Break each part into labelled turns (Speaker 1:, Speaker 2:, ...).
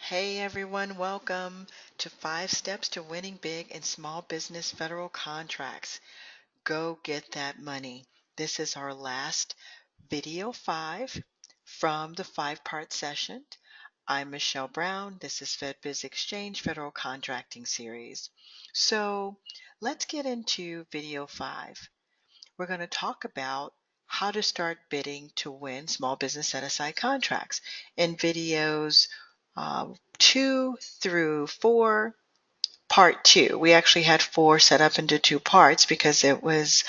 Speaker 1: Hey everyone, welcome to 5 Steps to Winning Big in Small Business Federal Contracts. Go get that money. This is our last video 5 from the 5-part session. I'm Michelle Brown. This is FedBiz Exchange Federal Contracting Series. So let's get into video 5. We're going to talk about how to start bidding to win small business set-aside contracts. In videos 2 through 4, part 2. We actually had 4 set up into 2 parts because it was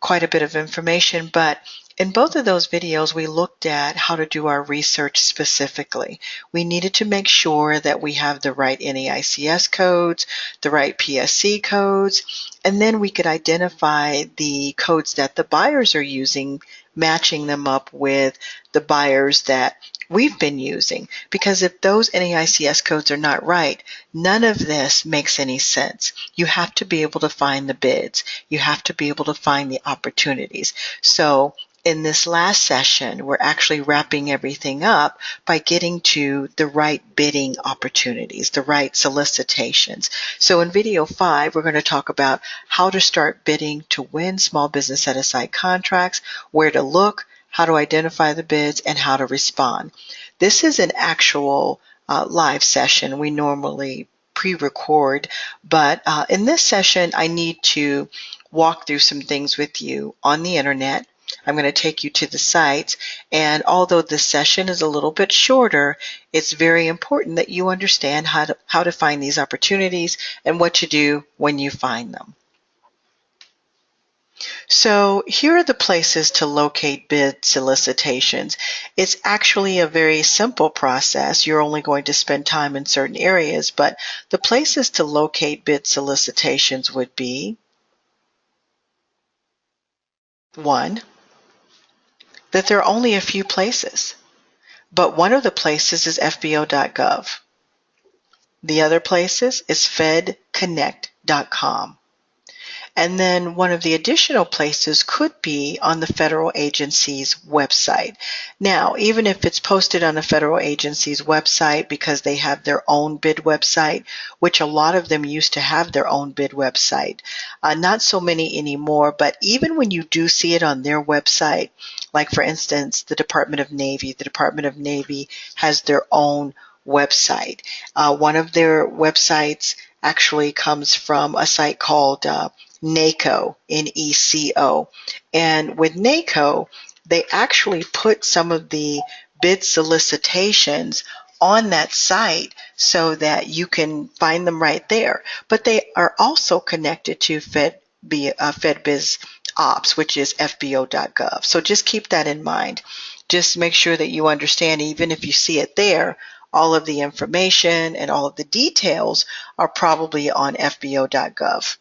Speaker 1: quite a bit of information, but in both of those videos we looked at how to do our research specifically. We needed to make sure that we have the right NAICS codes, the right PSC codes, and then we could identify the codes that the buyers are using, matching them up with the buyers that we've been using. Because if those NAICS codes are not right, none of this makes any sense. You have to be able to find the bids. You have to be able to find the opportunities. So in this last session, we're actually wrapping everything up by getting to the right bidding opportunities, the right solicitations. So in video 5, we're going to talk about how to start bidding to win small business set-aside contracts, where to look, how to identify the bids, and how to respond. This is an actual live session. We normally pre-record, but in this session, I need to walk through some things with you on the internet. I'm going to take you to the sites, and although this session is a little bit shorter, it's very important that you understand how to find these opportunities and what to do when you find them. So here are the places to locate bid solicitations. It's actually a very simple process. You're only going to spend time in certain areas, but the places to locate bid solicitations would be: 1, that there are only a few places, but one of the places is FBO.gov. The other places is FedConnect.com. And then one of the additional places could be on the federal agency's website. Now, even if it's posted on the federal agency's website because they have their own bid website, which a lot of them used to have their own bid website, not so many anymore, but even when you do see it on their website, like for instance, the Department of Navy has their own website. One of their websites actually comes from a site called NAICO, N-E-C-O. And with NAICO, they actually put some of the bid solicitations on that site so that you can find them right there. But they are also connected to FedBiz Ops, which is FBO.gov. So just keep that in mind. Just make sure that you understand, even if you see it there, all of the information and all of the details are probably on FBO.gov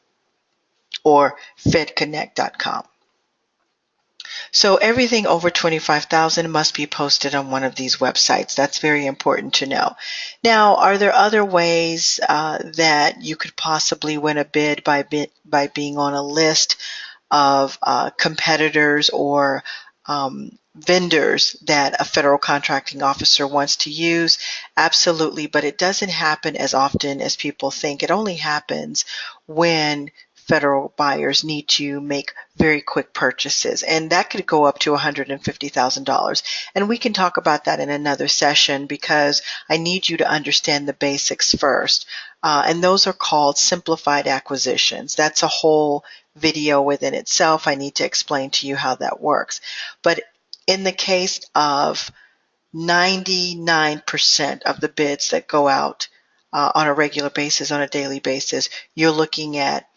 Speaker 1: or FedConnect.com. So everything over $25,000 must be posted on one of these websites. That's very important to know. Now, are there other ways that you could possibly win a bid by being on a list of competitors or vendors that a federal contracting officer wants to use? Absolutely, but it doesn't happen as often as people think. It only happens when federal buyers need to make very quick purchases, and that could go up to $150,000. And we can talk about that in another session because I need you to understand the basics first. And those are called simplified acquisitions. That's a whole video within itself. I need to explain to you how that works. But in the case of 99% of the bids that go out on a regular basis, on a daily basis, you're looking at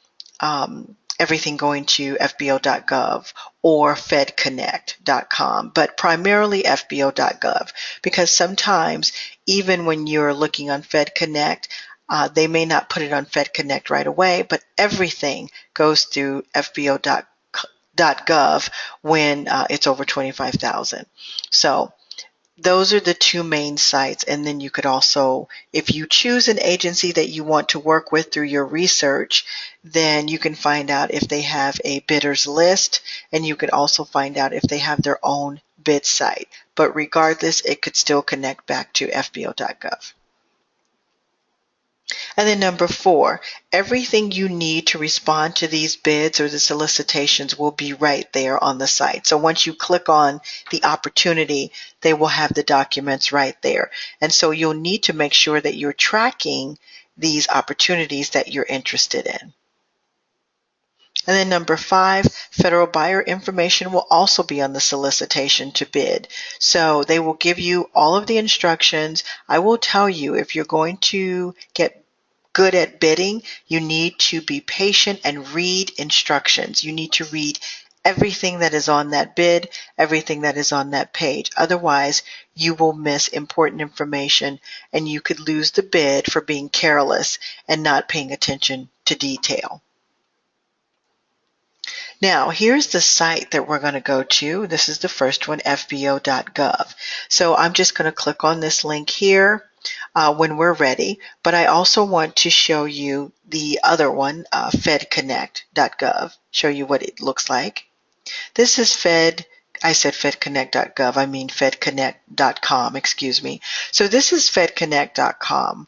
Speaker 1: everything going to FBO.gov or FedConnect.com, but primarily FBO.gov, because sometimes even when you're looking on FedConnect, they may not put it on FedConnect right away, but everything goes through FBO.gov when it's over $25,000. So those are the 2 main sites. And then you could also, if you choose an agency that you want to work with through your research, then you can find out if they have a bidders list, and you could also find out if they have their own bid site. But regardless, it could still connect back to FBO.gov. And then number 4, everything you need to respond to these bids or the solicitations will be right there on the site. So once you click on the opportunity, they will have the documents right there. And so you'll need to make sure that you're tracking these opportunities that you're interested in. And then number 5, federal buyer information will also be on the solicitation to bid. So they will give you all of the instructions. I will tell you, if you're going to get good at bidding, you need to be patient and read instructions. You need to read everything that is on that bid, everything that is on that page. Otherwise, you will miss important information and you could lose the bid for being careless and not paying attention to detail. Now, here's the site that we're going to go to. This is the first one, FBO.gov. So I'm just going to click on this link here when we're ready, but I also want to show you the other one, FedConnect.gov, show you what it looks like. This is I said FedConnect.gov, I mean FedConnect.com, excuse me. So this is FedConnect.com.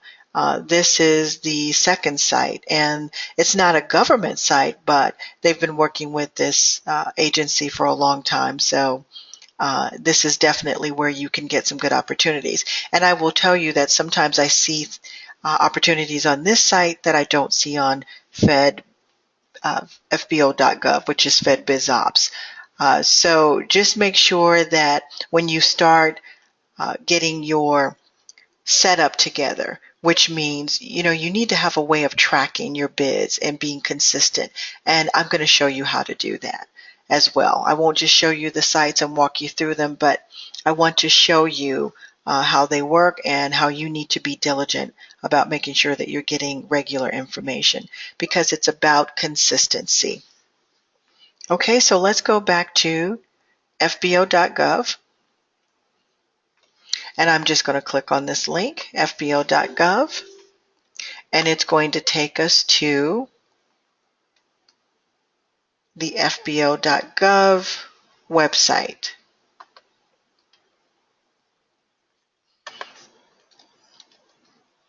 Speaker 1: This is the second site, and it's not a government site, but they've been working with this agency for a long time. So this is definitely where you can get some good opportunities. And I will tell you that sometimes I see opportunities on this site that I don't see on FBO.gov, which is FedBizOps. So just make sure that when you start getting your setup together, which means, you need to have a way of tracking your bids and being consistent. And I'm going to show you how to do that as well. I won't just show you the sites and walk you through them, but I want to show you how they work and how you need to be diligent about making sure that you're getting regular information, because it's about consistency. Okay, so let's go back to FBO.gov. And I'm just going to click on this link, FBO.gov, and it's going to take us to the FBO.gov website.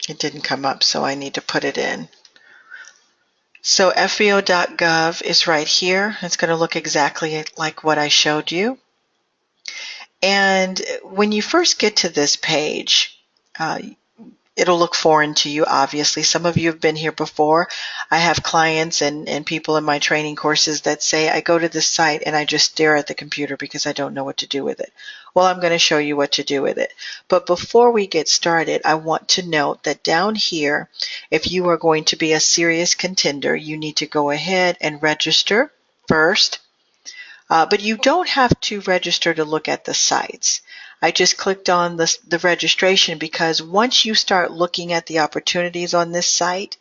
Speaker 1: It didn't come up, so I need to put it in. So FBO.gov is right here. It's going to look exactly like what I showed you. And when you first get to this page, it'll look foreign to you, obviously. Some of you have been here before. I have clients and people in my training courses that say, I go to this site and I just stare at the computer because I don't know what to do with it. Well, I'm going to show you what to do with it. But before we get started, I want to note that down here, if you are going to be a serious contender, you need to go ahead and register first. But you don't have to register to look at the sites. I just clicked on the registration because once you start looking at the opportunities on this site,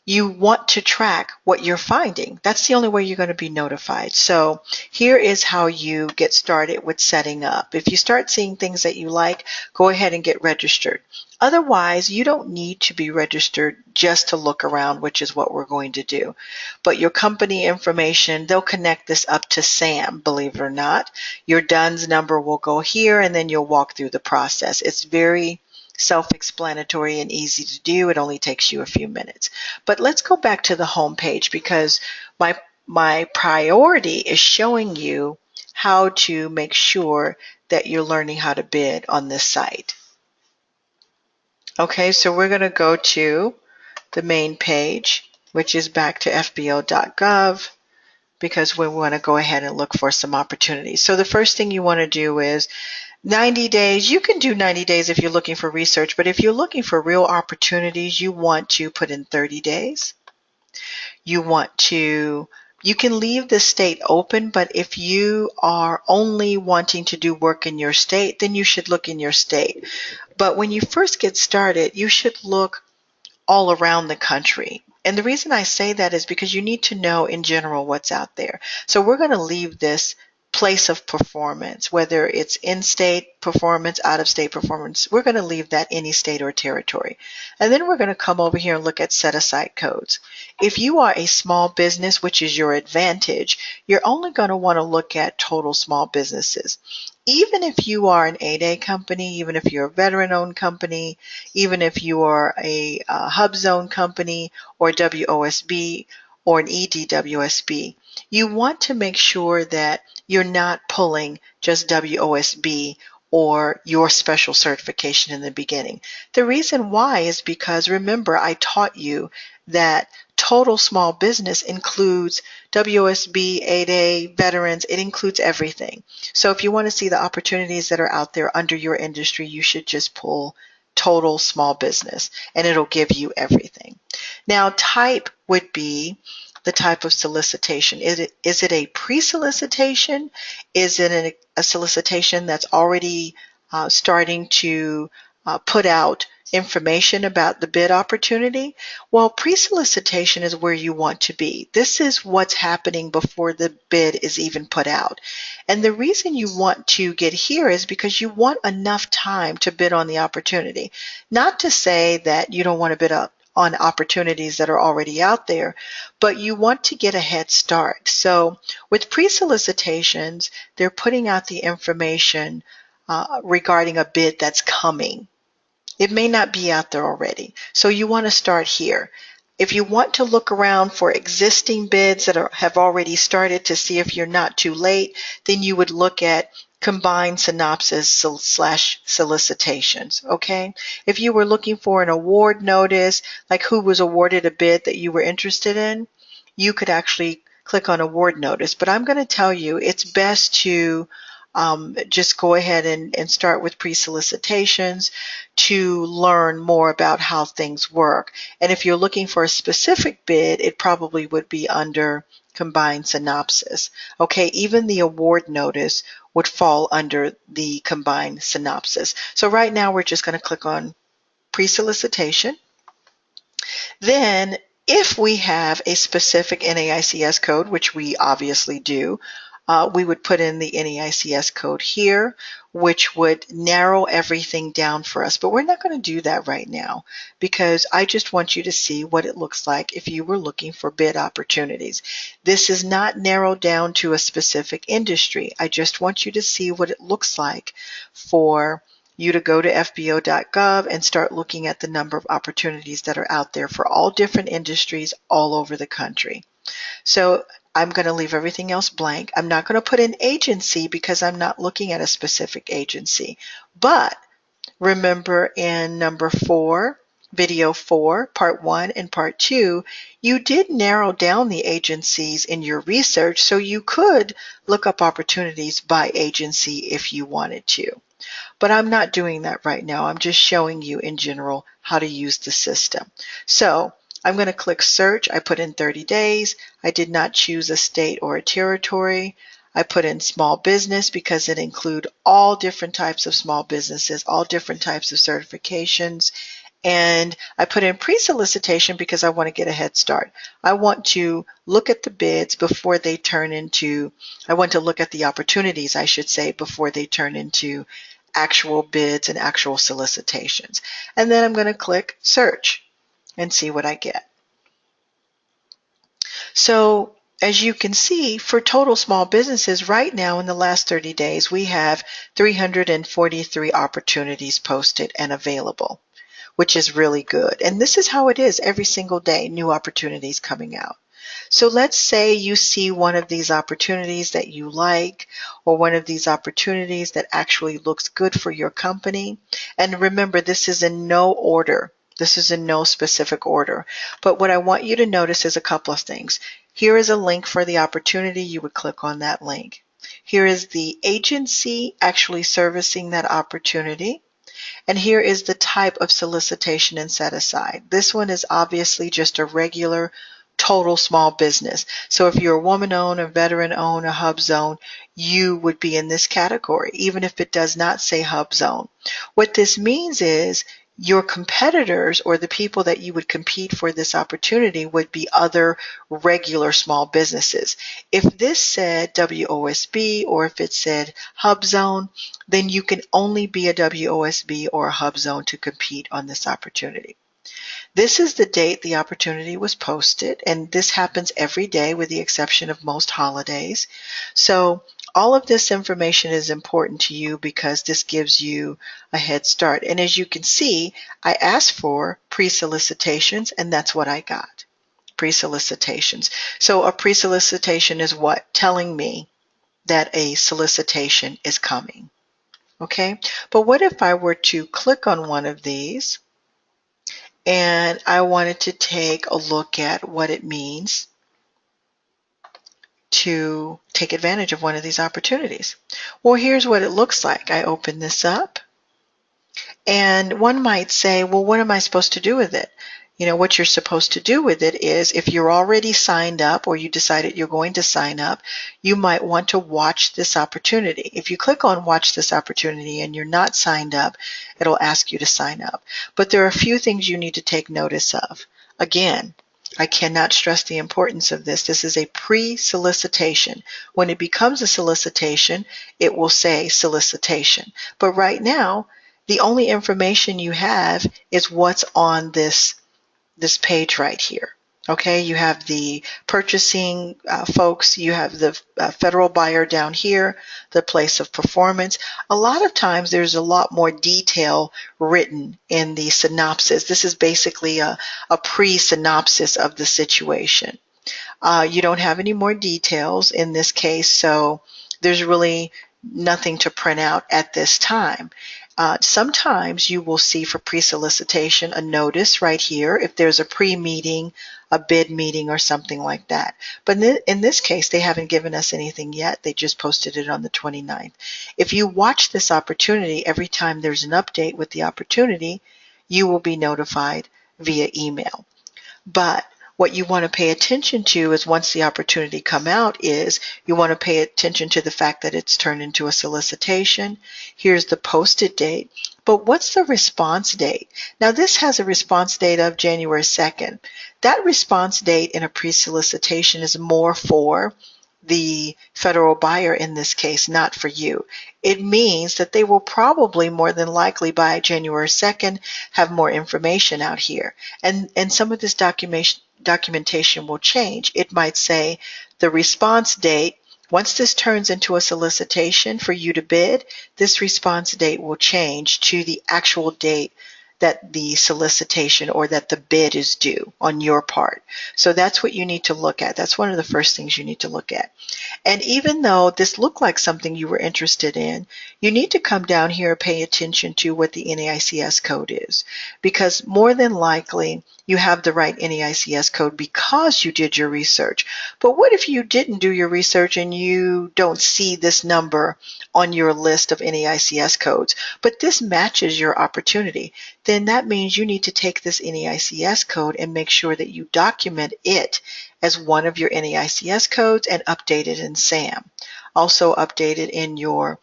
Speaker 1: you want to track what you're finding. That's the only way you're going to be notified. So here is how you get started with setting up. If you start seeing things that you like, go ahead and get registered. Otherwise, you don't need to be registered just to look around, which is what we're going to do. But your company information, they'll connect this up to SAM, believe it or not. Your DUNS number will go here, and then you'll walk through the process. It's very self-explanatory and easy to do. It only takes you a few minutes. But let's go back to the home page, because my priority is showing you how to make sure that you're learning how to bid on this site. Okay, so we're going to go to the main page, which is back to FBO.gov, because we want to go ahead and look for some opportunities. So the first thing you want to do is 90 days. You can do 90 days if you're looking for research, but if you're looking for real opportunities, you want to put in 30 days. You can leave the state open, but if you are only wanting to do work in your state, then you should look in your state. But when you first get started, you should look all around the country. And the reason I say that is because you need to know in general what's out there. So we're going to leave this place of performance, whether it's in-state performance, out-of-state performance. We're going to leave that any state or territory. And then we're going to come over here and look at set-aside codes. If you are a small business, which is your advantage, you're only going to want to look at total small businesses. Even if you are an 8A company, even if you're a veteran-owned company, even if you are a hub zone company or WOSB or an EDWSB, you want to make sure that you're not pulling just WOSB or your special certification in the beginning. The reason why is because, remember, I taught you that total small business includes WOSB, 8A, veterans. It includes everything. So if you want to see the opportunities that are out there under your industry, you should just pull total small business, and it'll give you everything. Now, type would be the type of solicitation. Is it a pre-solicitation? Is it a solicitation that's already starting to put out information about the bid opportunity? Well, pre-solicitation is where you want to be. This is what's happening before the bid is even put out. And the reason you want to get here is because you want enough time to bid on the opportunity. Not to say that you don't want to bid on opportunities that are already out there, but you want to get a head start. So with pre-solicitations, they're putting out the information regarding a bid that's coming. It may not be out there already. So you want to start here. If you want to look around for existing bids that have already started to see if you're not too late, then you would look at combined synopsis / solicitations, okay? If you were looking for an award notice, like who was awarded a bid that you were interested in, you could actually click on award notice. But I'm going to tell you, it's best to just go ahead and start with pre-solicitations to learn more about how things work. And if you're looking for a specific bid, it probably would be under combined synopsis. Okay, even the award notice would fall under the combined synopsis. So right now we're just going to click on pre-solicitation. Then if we have a specific NAICS code, which we obviously do, we would put in the NAICS code here, which would narrow everything down for us. But we're not going to do that right now because I just want you to see what it looks like if you were looking for bid opportunities. This is not narrowed down to a specific industry. I just want you to see what it looks like for you to go to FBO.gov and start looking at the number of opportunities that are out there for all different industries all over the country. So I'm going to leave everything else blank. I'm not going to put an agency because I'm not looking at a specific agency. But remember in number 4, video 4, part 1 and part 2, you did narrow down the agencies in your research, so you could look up opportunities by agency if you wanted to. But I'm not doing that right now. I'm just showing you in general how to use the system. So I'm going to click search. I put in 30 days. I did not choose a state or a territory. I put in small business because it includes all different types of small businesses, all different types of certifications. And I put in pre-solicitation because I want to get a head start. I want to look at the bids before they turn into, I want to look at the opportunities, I should say, before they turn into actual bids and actual solicitations. And then I'm going to click search and see what I get. So as you can see, for total small businesses right now in the last 30 days, we have 343 opportunities posted and available, which is really good. And this is how it is every single day, new opportunities coming out. So let's say you see one of these opportunities that you like, or one of these opportunities that actually looks good for your company. And remember, this is in no order. This is in no specific order. But what I want you to notice is a couple of things. Here is a link for the opportunity. You would click on that link. Here is the agency actually servicing that opportunity. And here is the type of solicitation and set aside. This one is obviously just a regular total small business. So if you're a woman-owned, a veteran-owned, a hub zone, you would be in this category, even if it does not say hub zone. What this means is Your competitors or the people that you would compete for this opportunity would be other regular small businesses. If this said WOSB or if it said Hub Zone, then you can only be a WOSB or a Hub Zone to compete on this opportunity. This is the date the opportunity was posted, and this happens every day with the exception of most holidays. So all of this information is important to you because this gives you a head start. And as you can see, I asked for pre-solicitations, and that's what I got, pre-solicitations. So a pre-solicitation is what? Telling me that a solicitation is coming. Okay, but what if I were to click on one of these and I wanted to take a look at what it means to take advantage of one of these opportunities? Well, here's what it looks like. I open this up, and one might say, well, what am I supposed to do with it? You know, what you're supposed to do with it is, if you're already signed up or you decided you're going to sign up, you might want to watch this opportunity. If you click on watch this opportunity and you're not signed up, it'll ask you to sign up. But there are a few things you need to take notice of. Again, I cannot stress the importance of this. This is a pre-solicitation. When it becomes a solicitation, it will say solicitation. But right now, the only information you have is what's on this page right here. Okay, you have the purchasing folks, you have the federal buyer down here, the place of performance. A lot of times there's a lot more detail written in the synopsis. This is basically a pre-synopsis of the situation. You don't have any more details in this case, so there's really nothing to print out at this time. Sometimes you will see for pre-solicitation a notice right here if there's a pre-meeting, a bid meeting, or something like that. But in this case, they haven't given us anything yet. They just posted it on the 29th. If you watch this opportunity, every time there's an update with the opportunity, you will be notified via email. But what you want to pay attention to is, once the opportunity come out, is you want to pay attention to the fact that it's turned into a solicitation. Here's the posted date. But what's the response date? Now, this has a response date of January 2nd. That response date in a pre-solicitation is more for the federal buyer in this case, not for you. It means that they will probably, more than likely, by January 2nd, have more information out here. And some of this documentation will change. It might say the response date, once this turns into a solicitation for you to bid, this response date will change to the actual date that the solicitation or that the bid is due on your part. So that's what you need to look at. That's one of the first things you need to look at. And even though this looked like something you were interested in, you need to come down here and pay attention to what the NAICS code is, because more than likely you have the right NAICS code because you did your research. But what if you didn't do your research and you don't see this number on your list of NAICS codes, but this matches your opportunity? Then that means you need to take this NAICS code and make sure that you document it as one of your NAICS codes and update it in SAM. Also update it in your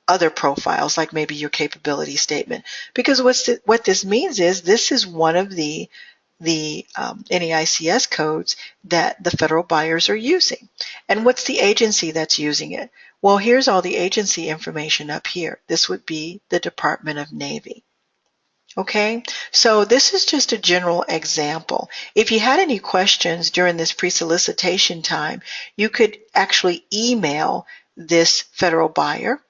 Speaker 1: other profiles, like maybe your capability statement. Because what this means is, this is one of the NAICS codes that the federal buyers are using. And what's the agency that's using it? Well, here's all the agency information up here. This would be the Department of Navy. Okay, so this is just a general example. If you had any questions during this pre-solicitation time, you could actually email this federal buyer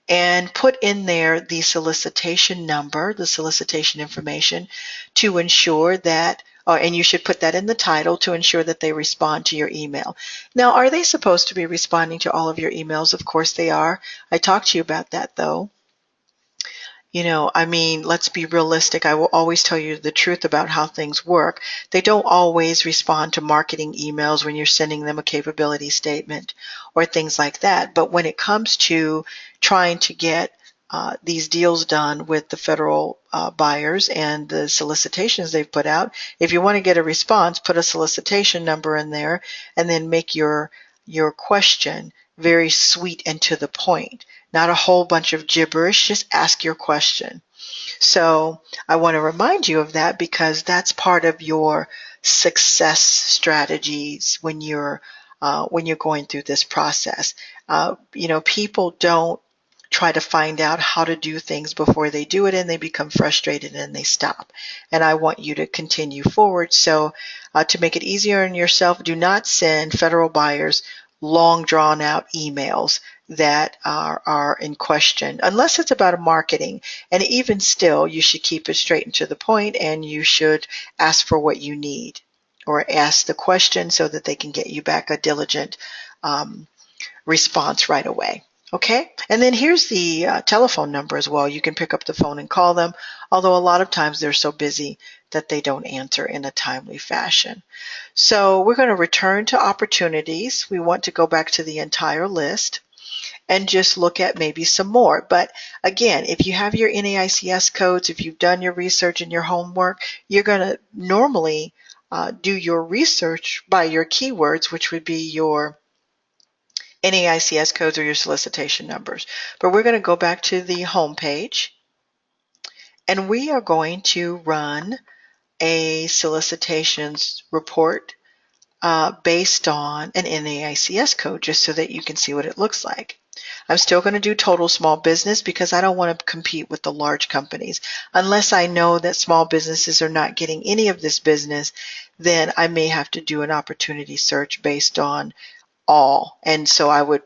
Speaker 1: and put in there the solicitation number, the solicitation information, to ensure that, and you should put that in the title to ensure that they respond to your email. Now, are they supposed to be responding to all of your emails? Of course they are. I talked to you about that, though. You know, I mean, let's be realistic. I will always tell you the truth about how things work. They don't always respond to marketing emails when you're sending them a capability statement or things like that. But when it comes to trying to get these deals done with the federal buyers and the solicitations they've put out, if you want to get a response, put a solicitation number in there and then make your question very sweet and to the point, not a whole bunch of gibberish. Just ask your question. So I want to remind you of that because that's part of your success strategies when you're going through this process. People don't try to find out how to do things before they do it, and they become frustrated and they stop. And I want you to continue forward. So to make it easier on yourself, do not send federal buyers long drawn out emails that are in question, unless it's about a marketing. And even still, you should keep it straight and to the point, and you should ask for what you need or ask the question so that they can get you back a diligent response right away. Okay, and then here's the telephone number as well. You can pick up the phone and call them, although a lot of times they're so busy that they don't answer in a timely fashion. So we're going to return to opportunities. We want to go back to the entire list and just look at maybe some more. But again, if you have your NAICS codes, if you've done your research and your homework, you're going to normally do your research by your keywords, which would be your NAICS codes or your solicitation numbers. But we're going to go back to the home page, and we are going to run a solicitations report based on an NAICS code, just so that you can see what it looks like. I'm still going to do total small business because I don't want to compete with the large companies. Unless I know that small businesses are not getting any of this business, then I may have to do an opportunity search based on all. And so I would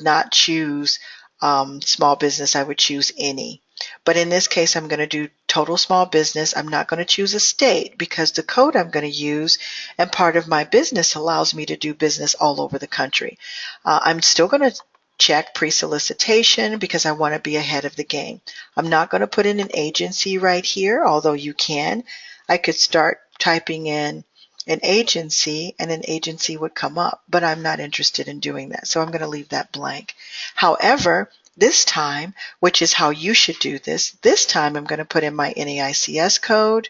Speaker 1: not choose small business, I would choose any. But in this case, I'm going to do total small business. I'm not going to choose a state because the code I'm going to use and part of my business allows me to do business all over the country. I'm still going to check pre-solicitation because I want to be ahead of the game. I'm not going to put in an agency right here, although you can. I could start typing in an agency and an agency would come up, but I'm not interested in doing that. So I'm going to leave that blank. However, this time, which is how you should do this time I'm going to put in my NAICS code.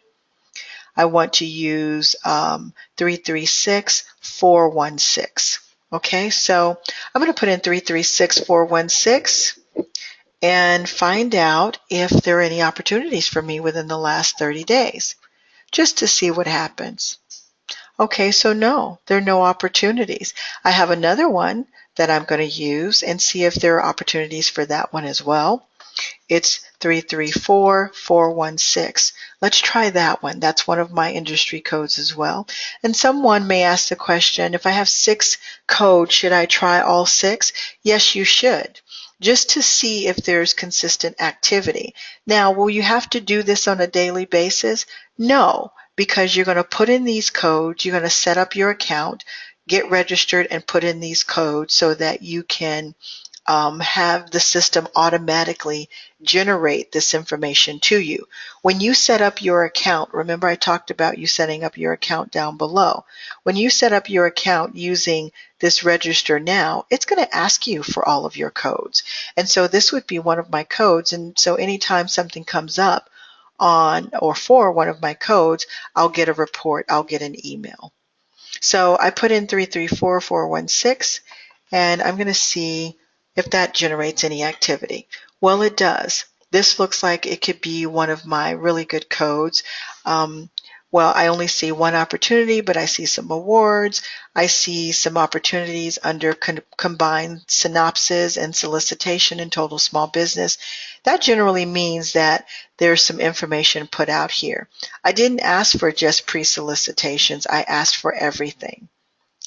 Speaker 1: I want to use 336416. Okay, so I'm going to put in 336416 and find out if there are any opportunities for me within the last 30 days, just to see what happens. Okay, so no, there are no opportunities. I have another one that I'm going to use and see if there are opportunities for that one as well. It's 334416. Let's try that one. That's one of my industry codes as well. And someone may ask the question, if I have 6 codes, should I try all 6? Yes, you should, just to see if there's consistent activity. Now, will you have to do this on a daily basis? No, because you're going to put in these codes, you're going to set up your account, get registered, and put in these codes so that you can have the system automatically generate this information to you. When you set up your account, remember I talked about you setting up your account down below. When you set up your account using this register now, it's going to ask you for all of your codes. And so this would be one of my codes. And so anytime something comes up on or for one of my codes, I'll get a report, I'll get an email. So I put in 334416 and I'm going to see if that generates any activity. Well, it does. This looks like it could be one of my really good codes. Well, I only see one opportunity, but I see some awards. I see some opportunities under combined synopsis and solicitation and total small business. That generally means that there's some information put out here. I didn't ask for just pre-solicitations. I asked for everything.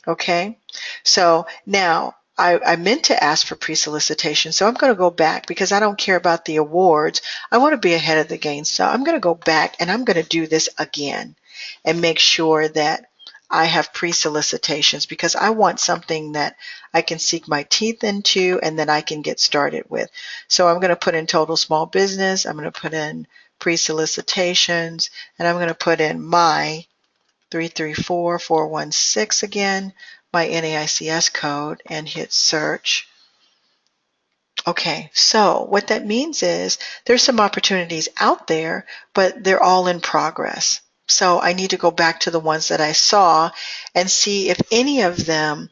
Speaker 1: Okay, so now I meant to ask for pre-solicitation, so I'm going to go back because I don't care about the awards. I want to be ahead of the game, so I'm going to go back and I'm going to do this again and make sure that I have pre-solicitations because I want something that I can sink my teeth into and that I can get started with. So I'm going to put in total small business, I'm going to put in pre-solicitations, and I'm going to put in my 334416 again, my NAICS code, and hit search. Okay, so what that means is there's some opportunities out there, but they're all in progress. So I need to go back to the ones that I saw and see if any of them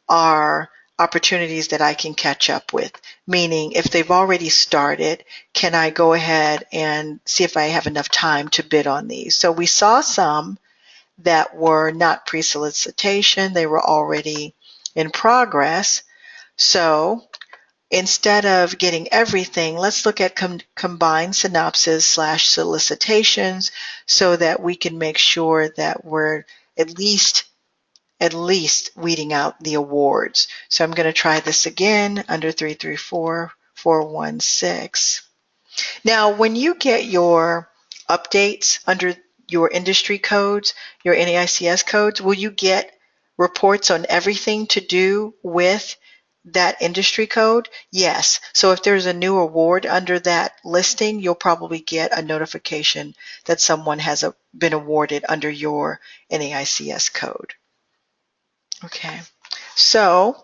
Speaker 1: are opportunities that I can catch up with. Meaning, if they've already started, can I go ahead and see if I have enough time to bid on these? So we saw some that were not pre-solicitation, they were already in progress. So instead of getting everything, let's look at combined synopsis / solicitations so that we can make sure that we're at least weeding out the awards. So I'm going to try this again under 334-416. Now, when you get your updates under your industry codes, your NAICS codes, will you get reports on everything to do with that industry code? Yes. So if there's a new award under that listing, you'll probably get a notification that someone has been awarded under your NAICS code. Okay. So,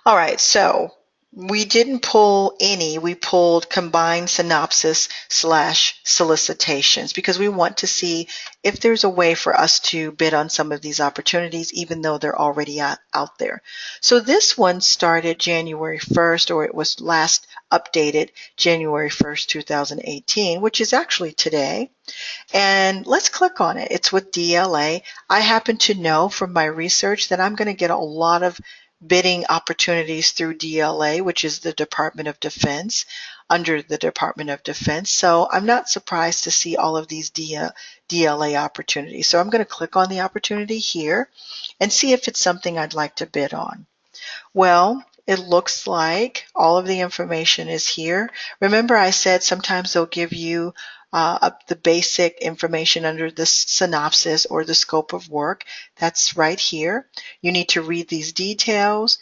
Speaker 1: all right. So we didn't pull any, we pulled combined synopsis / solicitations because we want to see if there's a way for us to bid on some of these opportunities even though they're already out there. So this one started January 1st, or it was last updated January 1st, 2018, which is actually today. And let's click on it. It's with DLA. I happen to know from my research that I'm going to get a lot of bidding opportunities through DLA, which is the Department of Defense, under the Department of Defense. So I'm not surprised to see all of these DLA opportunities. So I'm going to click on the opportunity here and see if it's something I'd like to bid on. Well, it looks like all of the information is here. Remember I said sometimes they'll give you the basic information under the synopsis or the scope of work. That's right here. You need to read these details.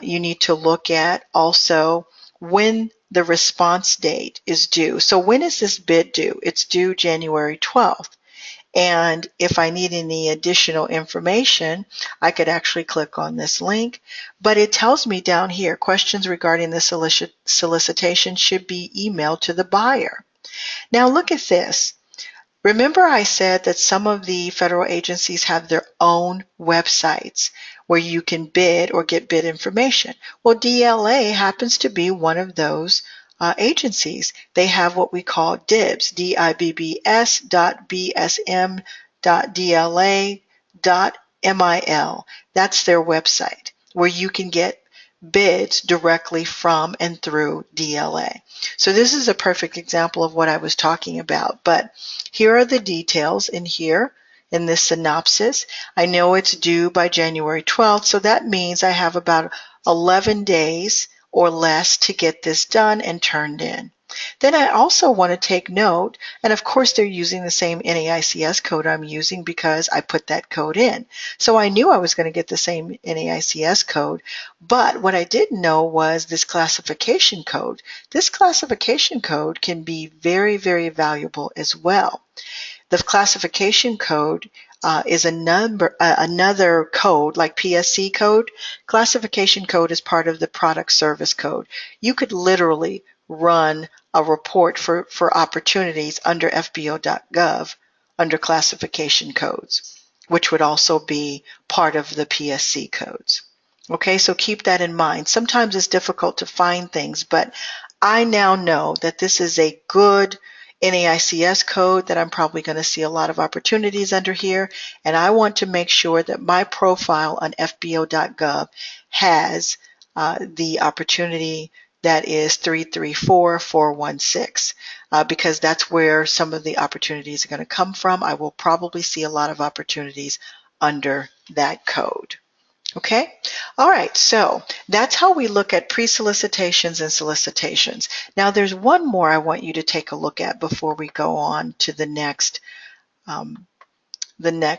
Speaker 1: You need to look at also when the response date is due. So when is this bid due? It's due January 12th. And if I need any additional information, I could actually click on this link. But it tells me down here, questions regarding the solicitation should be emailed to the buyer. Now look at this. Remember I said that some of the federal agencies have their own websites where you can bid or get bid information. Well, DLA happens to be one of those agencies. They have what we call DIBS, dibbs.bsm.dla.mil. That's their website where you can get bids directly from and through DLA. So this is a perfect example of what I was talking about, but here are the details in here in this synopsis. I know it's due by January 12th, so that means I have about 11 days or less to get this done and turned in. Then I also want to take note, and of course they're using the same NAICS code I'm using because I put that code in. So I knew I was going to get the same NAICS code, but what I didn't know was this classification code. This classification code can be very, very valuable as well. The classification code is another code like PSC code. Classification code is part of the product service code. You could literally run a report for opportunities under FBO.gov under classification codes, which would also be part of the PSC codes. Okay, so keep that in mind. Sometimes it's difficult to find things, but I now know that this is a good NAICS code that I'm probably going to see a lot of opportunities under here, and I want to make sure that my profile on FBO.gov has the opportunity that is 334-416 because that's where some of the opportunities are going to come from. I will probably see a lot of opportunities under that code. Okay? All right, so that's how we look at pre-solicitations and solicitations. Now there's one more I want you to take a look at before we go on to the next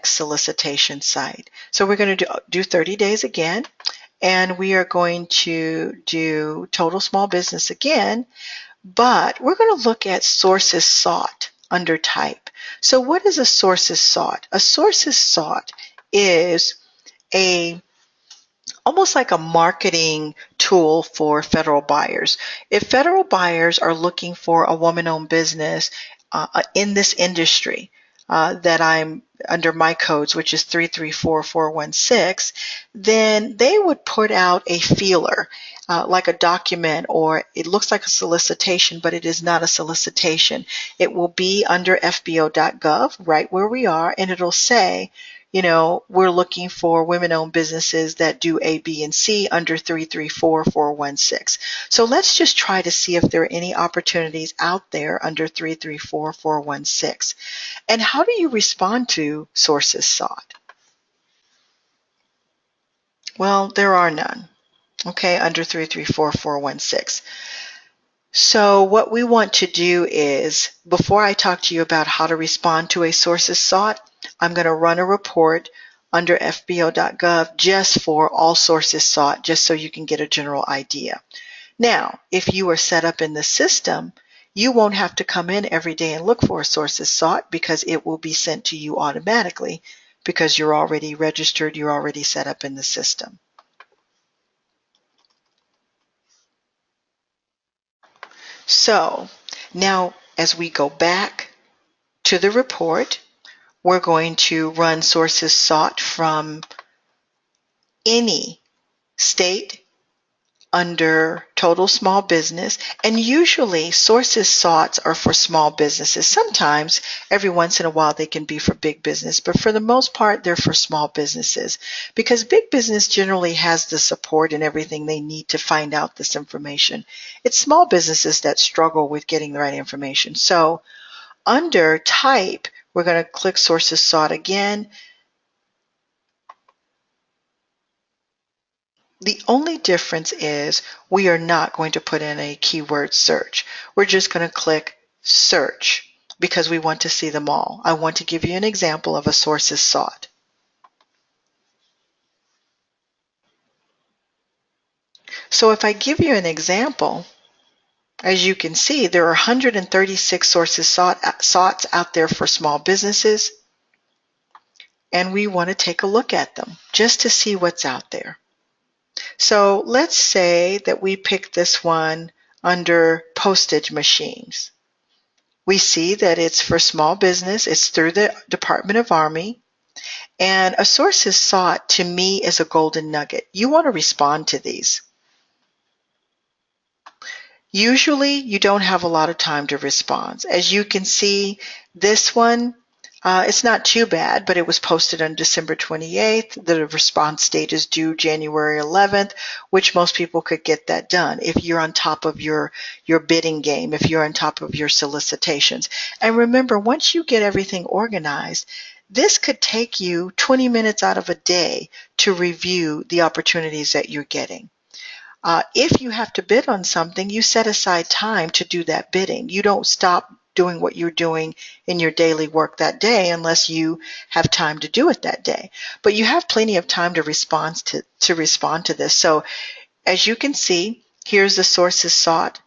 Speaker 1: solicitation site. So we're going to do 30 days again, and we are going to do total small business again, but we're going to look at sources sought under type. So what is a sources sought? A sources sought is almost like a marketing tool for federal buyers. If federal buyers are looking for a woman-owned business in this industry, that I'm under my codes, which is 334416, then they would put out a feeler, like a document, or it looks like a solicitation, but it is not a solicitation. It will be under FBO.gov, right where we are, and it'll say, we're looking for women-owned businesses that do A, B, and C under 334416. So let's just try to see if there are any opportunities out there under 334416. And how do you respond to sources sought? Well, there are none, okay, under 334416. So what we want to do is, before I talk to you about how to respond to a sources sought, I'm going to run a report under FBO.gov just for all sources sought, just so you can get a general idea. Now, if you are set up in the system, you won't have to come in every day and look for sources sought, because it will be sent to you automatically because you're already registered, you're already set up in the system. So now as we go back to the report, we're going to run sources sought from any state under total small business, and usually sources sought are for small businesses. Sometimes, every once in a while, they can be for big business, but for the most part, they're for small businesses, because big business generally has the support and everything they need to find out this information. It's small businesses that struggle with getting the right information. So under type, we're going to click sources sought again. The only difference is we are not going to put in a keyword search. We're just going to click search because we want to see them all. I want to give you an example of a sources sought. So if I give you an example, as you can see, there are 136 sources sought out there for small businesses, and we want to take a look at them just to see what's out there. So let's say that we pick this one under postage machines. We see that it's for small business. It's through the Department of Army. And a sources sought, to me, is a golden nugget. You want to respond to these. Usually, you don't have a lot of time to respond. As you can see, this one, it's not too bad, but it was posted on December 28th. The response date is due January 11th, which most people could get that done if you're on top of your bidding game, if you're on top of your solicitations. And remember, once you get everything organized, this could take you 20 minutes out of a day to review the opportunities that you're getting. If you have to bid on something, you set aside time to do that bidding. You don't stop doing what you're doing in your daily work that day unless you have time to do it that day. But you have plenty of time to respond to this. So as you can see, here's the sources sought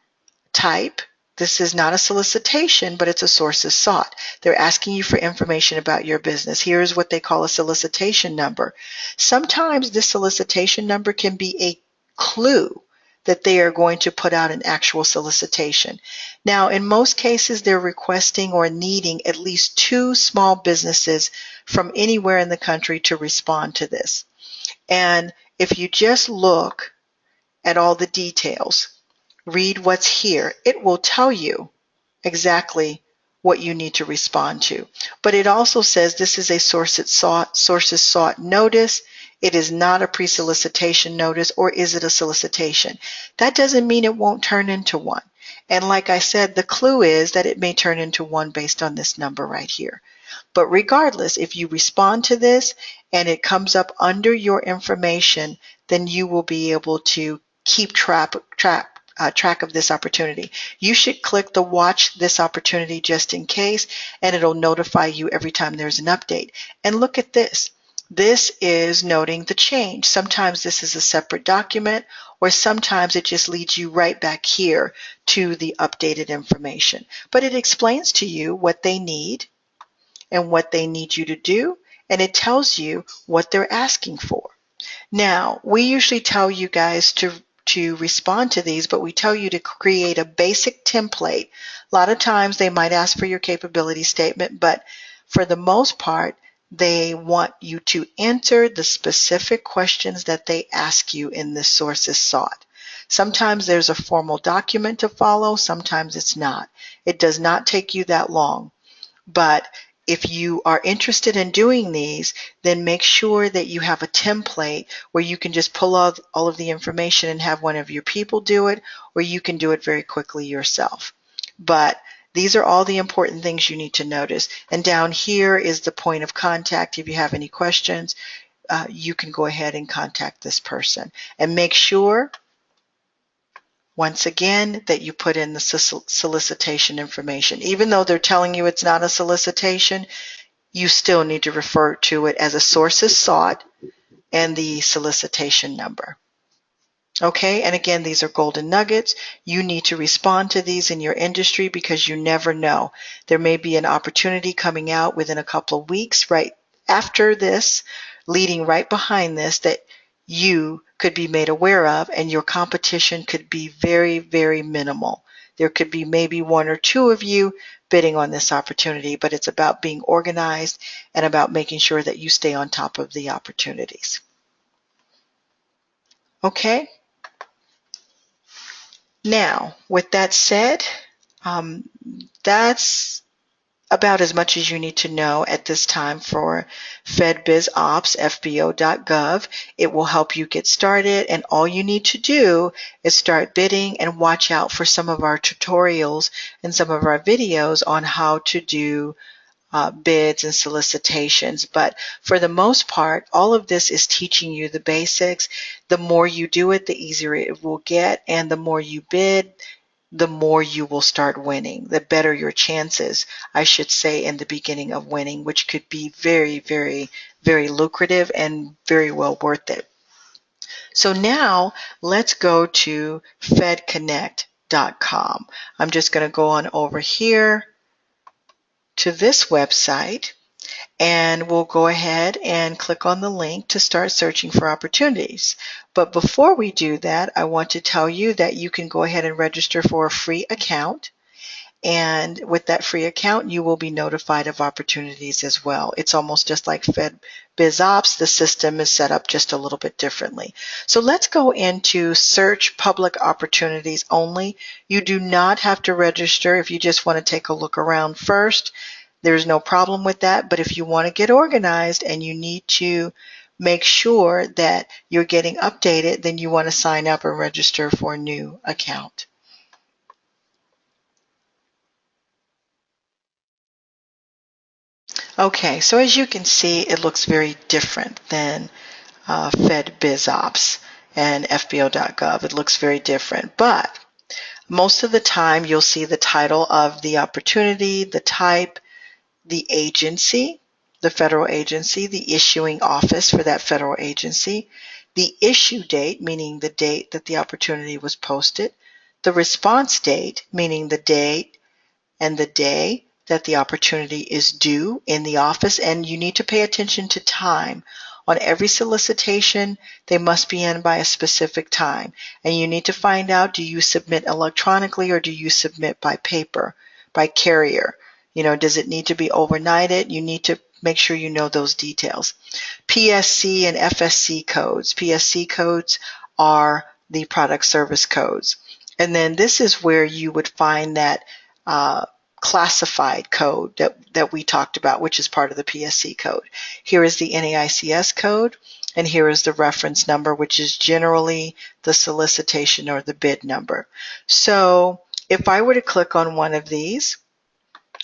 Speaker 1: type. This is not a solicitation, but it's a sources sought. They're asking you for information about your business. Here's what they call a solicitation number. Sometimes this solicitation number can be a clue that they are going to put out an actual solicitation. Now, in most cases, they're requesting or needing at least 2 small businesses from anywhere in the country to respond to this. And if you just look at all the details, read what's here, it will tell you exactly what you need to respond to. But it also says this is a sources sought notice. It is not a pre-solicitation notice, or is it a solicitation? That doesn't mean it won't turn into one. And like I said, the clue is that it may turn into one based on this number right here. But regardless, if you respond to this and it comes up under your information, then you will be able to keep track of this opportunity. You should click the watch this opportunity just in case, and it'll notify you every time there's an update. And look at this. This is noting the change. Sometimes this is a separate document, or sometimes it just leads you right back here to the updated information. But it explains to you what they need and what they need you to do, and it tells you what they're asking for. Now, we usually tell you guys to respond to these, but we tell you to create a basic template. A lot of times they might ask for your capability statement, but For the most part, they want you to answer the specific questions that they ask you in the sources sought. Sometimes there's a formal document to follow, sometimes it's not. It does not take you that long. But if you are interested in doing these, then make sure that you have a template where you can just pull out all of the information and have one of your people do it, or you can do it very quickly yourself. But these are all the important things you need to notice. And down here is the point of contact. If you have any questions, you can go ahead and contact this person. And make sure, once again, that you put in the solicitation information. Even though they're telling you it's not a solicitation, you still need to refer to it as a sources sought and the solicitation number. Okay, and again, these are golden nuggets. You need to respond to these in your industry because you never know. There may be an opportunity coming out within a couple of weeks right after this, leading right behind this, that you could be made aware of, and your competition could be very, very minimal. There could be maybe one or two of you bidding on this opportunity, but it's about being organized and about making sure that you stay on top of the opportunities. Okay? Now, with that said, that's about as much as you need to know at this time for FedBizOps, FBO.gov. It will help you get started, and all you need to do is start bidding and watch out for some of our tutorials and some of our videos on how to do bids and solicitations. But for the most part, all of this is teaching you the basics. The more you do it, the easier it will get, and the more you bid, the more you will start winning, the better your chances, I should say, in the beginning of winning, which could be very, very, very lucrative and very well worth it. So now let's go to fedconnect.com. I'm just going to go on over here to this website, and we'll go ahead and click on the link to start searching for opportunities. But before we do that, I want to tell you that you can go ahead and register for a free account. And with that free account, you will be notified of opportunities as well. It's almost just like FedBizOps. The system is set up just a little bit differently. So let's go into search public opportunities only. You do not have to register if you just want to take a look around first. There's no problem with that. But if you want to get organized and you need to make sure that you're getting updated, then you want to sign up and register for a new account. Okay, so as you can see, it looks very different than FedBizOps and FBO.gov. It looks very different, but most of the time you'll see the title of the opportunity, the type, the agency, the federal agency, the issuing office for that federal agency, the issue date, meaning the date that the opportunity was posted, the response date, meaning the date and the day that the opportunity is due in the office, and you need to pay attention to time. On every solicitation, they must be in by a specific time, and you need to find out, do you submit electronically or do you submit by paper, by carrier? You know, does it need to be overnighted? You need to make sure you know those details. PSC and FSC codes. PSC codes are the product service codes. And then this is where you would find that classified code that we talked about, which is part of the PSC code. Here is the NAICS code, and here is the reference number, which is generally the solicitation or the bid number. So if I were to click on one of these,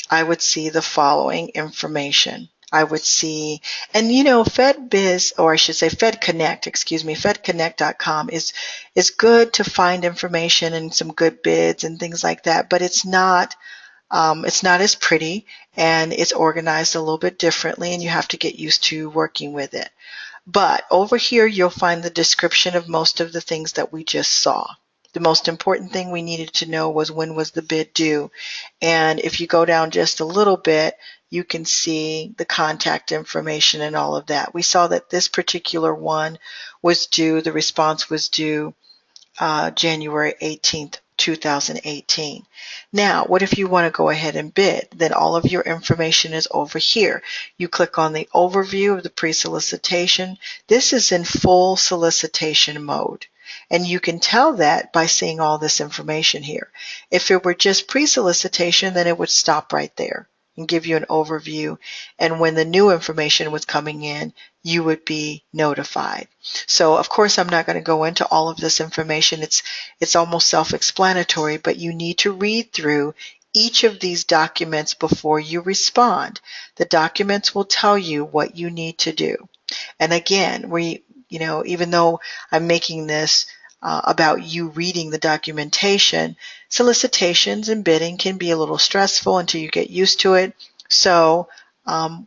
Speaker 1: I would see the following information. I would see, and you know, FedBiz, or I should say FedConnect, FedConnect.com is good to find information and some good bids and things like that, but it's not as pretty, and it's organized a little bit differently, and you have to get used to working with it. But over here, you'll find the description of most of the things that we just saw. The most important thing we needed to know was when was the bid due. And if you go down just a little bit, you can see the contact information and all of that. We saw that this particular one was due, the response was due January 18th, 2018. Now, what if you want to go ahead and bid? Then all of your information is over here. You click on the overview of the pre-solicitation. This is in full solicitation mode. And you can tell that by seeing all this information here. If it were just pre-solicitation, then it would stop right there and give you an overview. And when the new information was coming in, you would be notified. So of course, I'm not going to go into all of this information. It's almost self-explanatory, but you need to read through each of these documents before you respond. The documents will tell you what you need to do. And again, even though I'm making this about you reading the documentation, solicitations and bidding can be a little stressful until you get used to it. So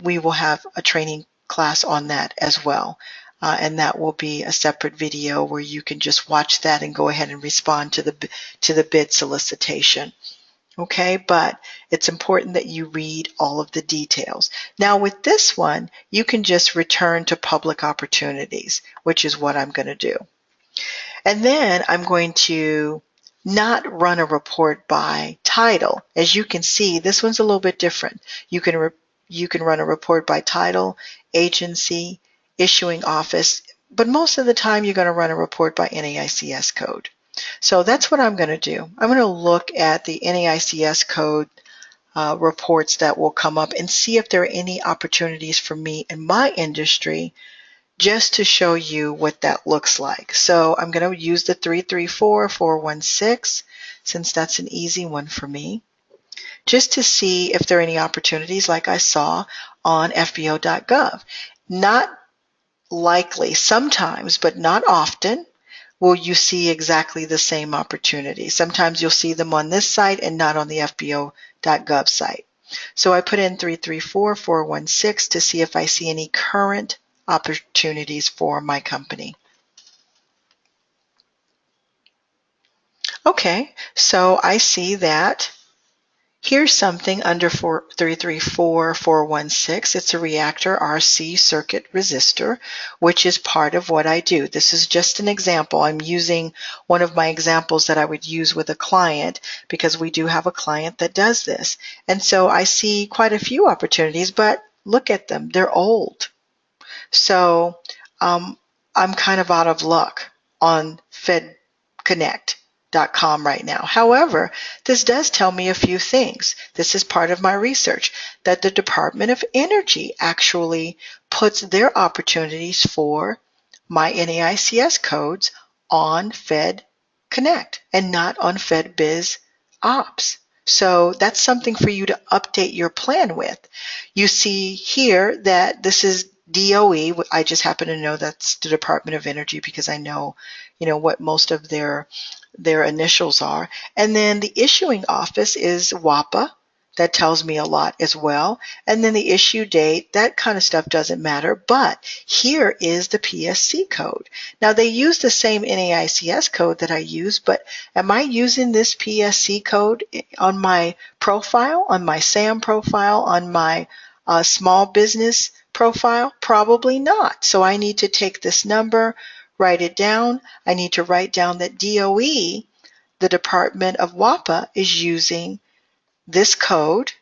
Speaker 1: we will have a training class on that as well. And that will be a separate video where you can just watch that and go ahead and respond to the bid solicitation. Okay, but it's important that you read all of the details. Now with this one, you can just return to public opportunities, which is what I'm going to do. And then I'm going to not run a report by title. As you can see, this one's a little bit different. You can run a report by title, agency, issuing office, but most of the time you're going to run a report by NAICS code. So that's what I'm going to do. I'm going to look at the NAICS code reports that will come up and see if there are any opportunities for me in my industry, just to show you what that looks like. So I'm going to use the 334-416 since that's an easy one for me, just to see if there are any opportunities like I saw on FBO.gov. Not likely, sometimes, but not often, will you see exactly the same opportunity. Sometimes you'll see them on this site and not on the FBO.gov site. So I put in 334-416 to see if I see any current opportunities for my company. Okay, so I see that here's something under 334-416. It's a reactor RC circuit resistor, which is part of what I do. This is just an example. I'm using one of my examples that I would use with a client because we do have a client that does this. And so I see quite a few opportunities, but look at them. They're old. So I'm kind of out of luck on FedConnect.com right now. However, this does tell me a few things. This is part of my research, that the Department of Energy actually puts their opportunities for my NAICS codes on FedConnect and not on FedBiz Ops. So that's something for you to update your plan with. You see here that this is DOE. I just happen to know that's the Department of Energy because I know, what most of their initials are. And then the issuing office is WAPA. That tells me a lot as well. And then the issue date, that kind of stuff doesn't matter. But here is the PSC code. Now they use the same NAICS code that I use, but am I using this PSC code on my profile, on my SAM profile, on my small business profile? Probably not. So I need to take this number, write it down. I need to write down that DOE, the Department of WAPA, is using this code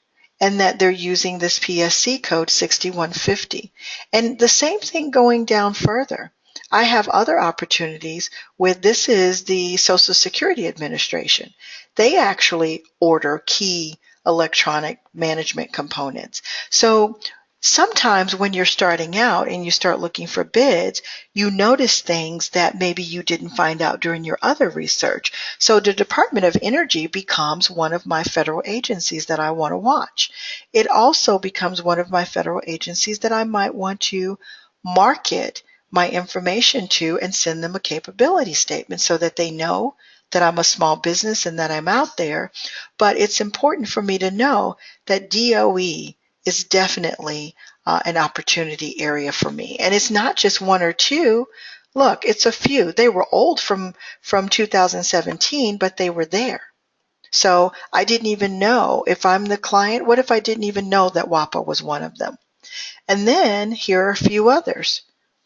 Speaker 1: and that they're using this PSC code 6150. And the same thing going down further. I have other opportunities where this is the Social Security Administration. They actually order key electronic management components. So sometimes when you're starting out and you start looking for bids, you notice things that maybe you didn't find out during your other research. So the Department of Energy becomes one of my federal agencies that I want to watch. It also becomes one of my federal agencies that I might want to market my information to and send them a capability statement so that they know that I'm a small business and that I'm out there. But it's important for me to know that DOE is definitely an opportunity area for me. And it's not just one or two. Look, it's a few. They were old from 2017, but they were there. So I didn't even know, if I'm the client, what if I didn't even know that WAPA was one of them? And then here are a few others,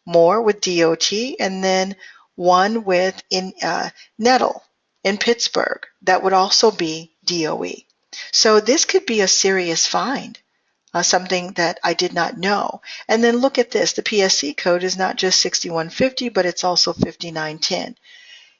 Speaker 1: more with DOT, and then one with NETL. in Pittsburgh. That would also be DOE. So this could be a serious fine, something that I did not know. And then look at this. The PSC code is not just 6150, but it's also 5910.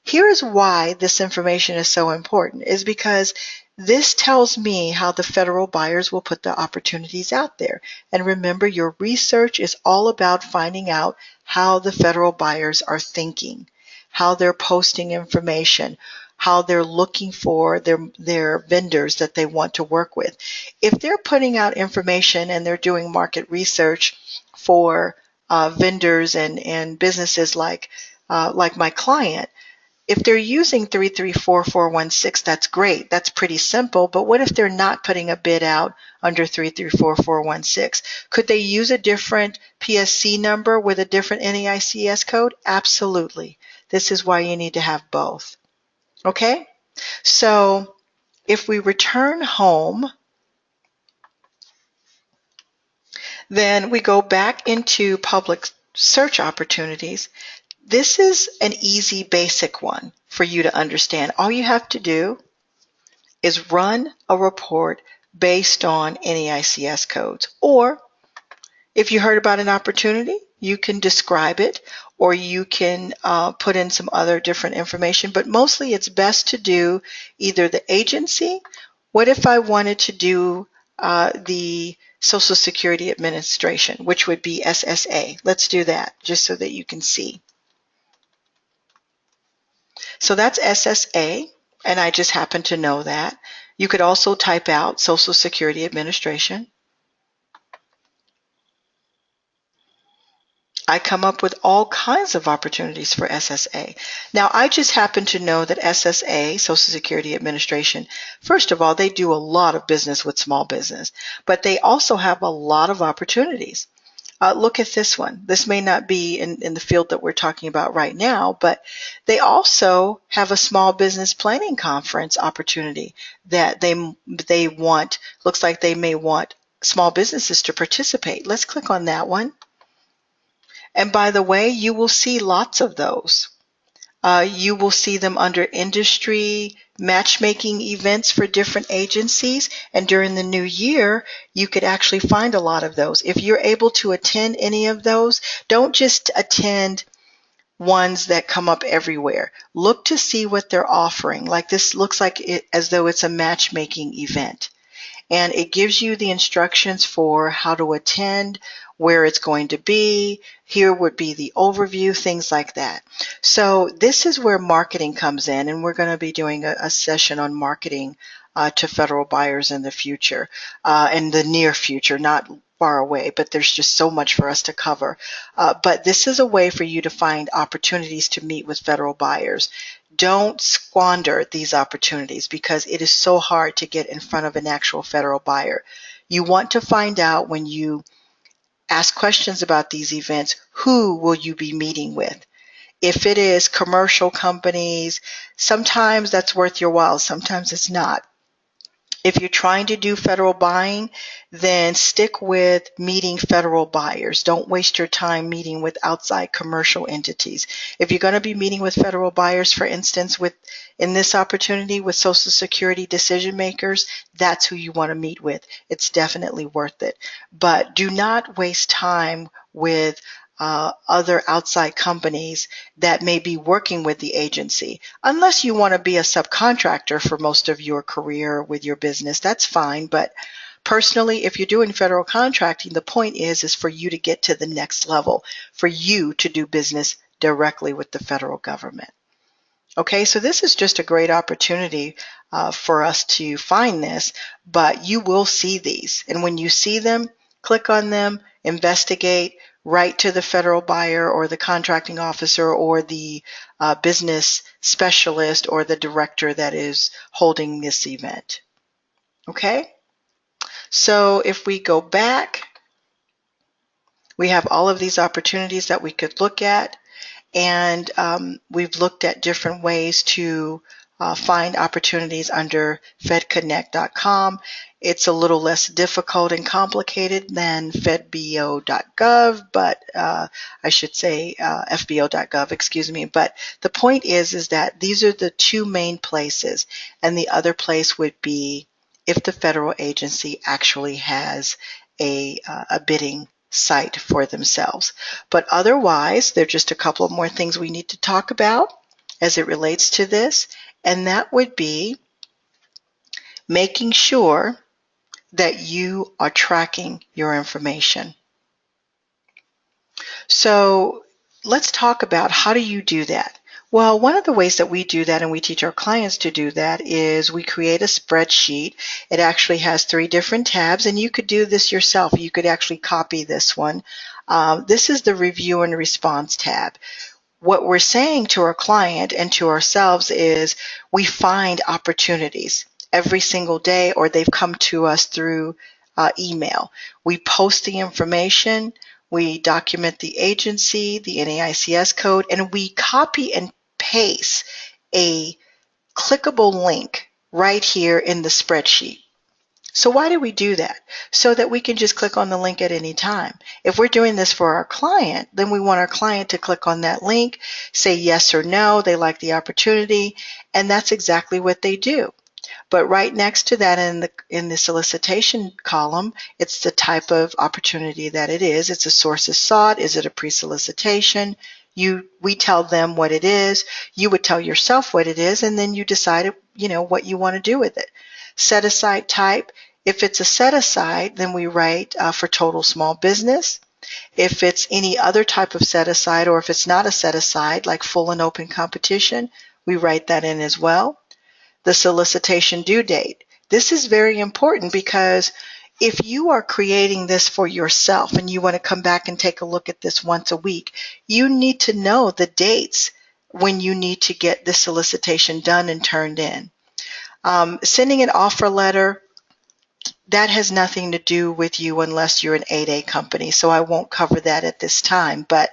Speaker 1: Here's why this information is so important, is because this tells me how the federal buyers will put the opportunities out there. And remember, your research is all about finding out how the federal buyers are thinking, how they're posting information, how they're looking for their vendors that they want to work with. If they're putting out information and they're doing market research for vendors and businesses like my client, if they're using 334,416, that's great. That's pretty simple. But what if they're not putting a bid out under 334,416? Could they use a different PSC number with a different NAICS code? Absolutely. This is why you need to have both. Okay? So if we return home, then we go back into public search opportunities. This is an easy, basic one for you to understand. All you have to do is run a report based on NAICS codes. Or if you heard about an opportunity, you can describe it, or you can put in some other different information. But mostly it's best to do either the agency. What if I wanted to do the Social Security Administration, which would be SSA? Let's do that just so that you can see. So that's SSA, and I just happen to know that. You could also type out Social Security Administration. I come up with all kinds of opportunities for SSA. Now, I just happen to know that SSA, Social Security Administration, first of all, they do a lot of business with small business, but they also have a lot of opportunities. Look at this one. This may not be in the field that we're talking about right now, but they also have a small business planning conference opportunity that they want. Looks like they may want small businesses to participate. Let's click on that one. And by the way, you will see lots of those. You will see them under industry matchmaking events for different agencies. And during the new year, you could actually find a lot of those. If you're able to attend any of those, don't just attend ones that come up everywhere. Look to see what they're offering. Like this looks like it as though it's a matchmaking event. And it gives you the instructions for how to attend, where it's going to be. Here would be the overview, things like that. So this is where marketing comes in, and we're going to be doing a session on marketing to federal buyers in the future, in the near future, not far away, but there's just so much for us to cover. But this is a way for you to find opportunities to meet with federal buyers. Don't squander these opportunities because it is so hard to get in front of an actual federal buyer. You want to find out when you ask questions about these events, who will you be meeting with? If it is commercial companies, sometimes that's worth your while, sometimes it's not. If you're trying to do federal buying, then stick with meeting federal buyers. Don't waste your time meeting with outside commercial entities. If you're going to be meeting with federal buyers, for instance, in this opportunity with Social Security decision makers, that's who you want to meet with. It's definitely worth it. But do not waste time with other outside companies that may be working with the agency. Unless you want to be a subcontractor for most of your career with your business, that's fine. But personally, if you're doing federal contracting, the point is for you to get to the next level, for you to do business directly with the federal government. Okay, so this is just a great opportunity for us to find this, but you will see these. And when you see them, click on them, investigate, write to the federal buyer or the contracting officer or the business specialist or the director that is holding this event. Okay, so if we go back, we have all of these opportunities that we could look at. And we've looked at different ways to find opportunities under FedConnect.com. It's a little less difficult and complicated than FBO.gov, but I should say FBO.gov, excuse me. But the point is that these are the two main places, and the other place would be if the federal agency actually has a bidding site for themselves. But otherwise, there are just a couple of more things we need to talk about as it relates to this, and that would be making sure that you are tracking your information. So let's talk about how do you do that? Well, one of the ways that we do that, and we teach our clients to do that, is we create a spreadsheet. It actually has 3 different tabs, and you could do this yourself. You could actually copy this one. This is the Review and Response tab. What we're saying to our client and to ourselves is we find opportunities every single day, or they've come to us through email. We post the information, we document the agency, the NAICS code, and we copy and paste a clickable link right here in the spreadsheet. So why do we do that? So that we can just click on the link at any time. If we're doing this for our client, then we want our client to click on that link, say yes or no, they like the opportunity, and that's exactly what they do. But right next to that in the solicitation column, it's the type of opportunity that it is. It's a sources sought. Is it a pre-solicitation? We tell them what it is. You would tell yourself what it is, and then you decide, what you want to do with it. Set aside type. If it's a set aside, then we write for total small business. If it's any other type of set aside, or if it's not a set aside, like full and open competition, we write that in as well. The solicitation due date. This is very important because if you are creating this for yourself and you want to come back and take a look at this once a week, you need to know the dates when you need to get the solicitation done and turned in. Sending an offer letter, that has nothing to do with you unless you're an 8A company, so I won't cover that at this time. But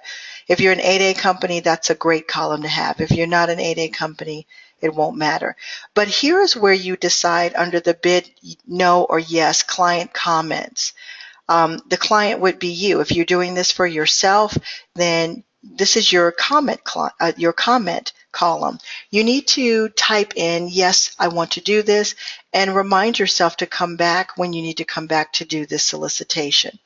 Speaker 1: if you're an 8A company, that's a great column to have. If you're not an 8A company, it won't matter. But here's where you decide under the bid, no or yes, client comments. The client would be you. If you're doing this for yourself, then this is your comment column. You need to type in, yes, I want to do this, and remind yourself to come back when you need to come back to do this solicitation.